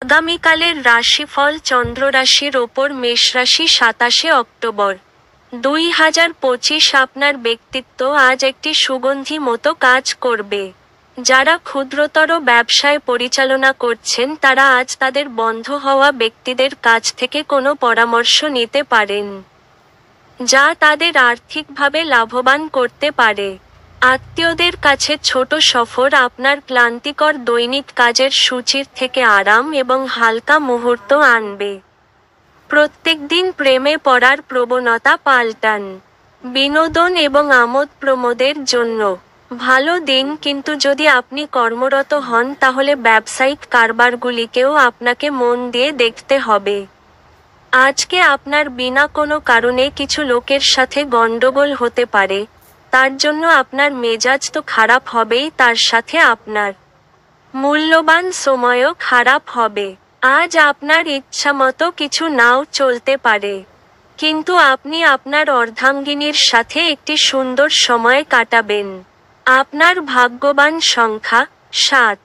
আগামীকালের রাশিফল চন্দ্ররাশির ওপর মেষরাশি 27 অক্টোবর 2025। আপনার ব্যক্তিত্ব আজ একটি সুগন্ধি মতো কাজ করবে। যারা ক্ষুদ্রতর ব্যবসায় পরিচালনা করছেন তারা আজ তাদের বন্ধ হওয়া ব্যক্তিদের কাছ থেকে কোনো পরামর্শ নিতে পারেন, যা তাদের আর্থিকভাবে লাভবান করতে পারে। আত্মীয়দের কাছে ছোট সফর আপনার ক্লান্তিকর দৈনিক কাজের সূচির থেকে আরাম এবং হালকা মুহূর্ত আনবে। প্রত্যেকদিন প্রেমে পড়ার প্রবণতা পাল্টান। বিনোদন এবং আমোদ প্রমোদের জন্য ভালো দিন, কিন্তু যদি আপনি কর্মরত হন তাহলে ব্যবসায়িক কারবারগুলিকেও আপনাকে মন দিয়ে দেখতে হবে। আজকে আপনার বিনা কোনো কারণে কিছু লোকের সাথে গন্ডগোল হতে পারে, তার জন্য আপনার মেজাজ তো খারাপ হবেই, তার সাথে আপনার মূল্যবান সময়ও খারাপ হবে। আজ আপনার ইচ্ছামতো কিছু নাও চলতে পারে, কিন্তু আপনি আপনার অর্ধাঙ্গিনীর সাথে একটি সুন্দর সময় কাটাবেন। আপনার ভাগ্যবান সংখ্যা 7।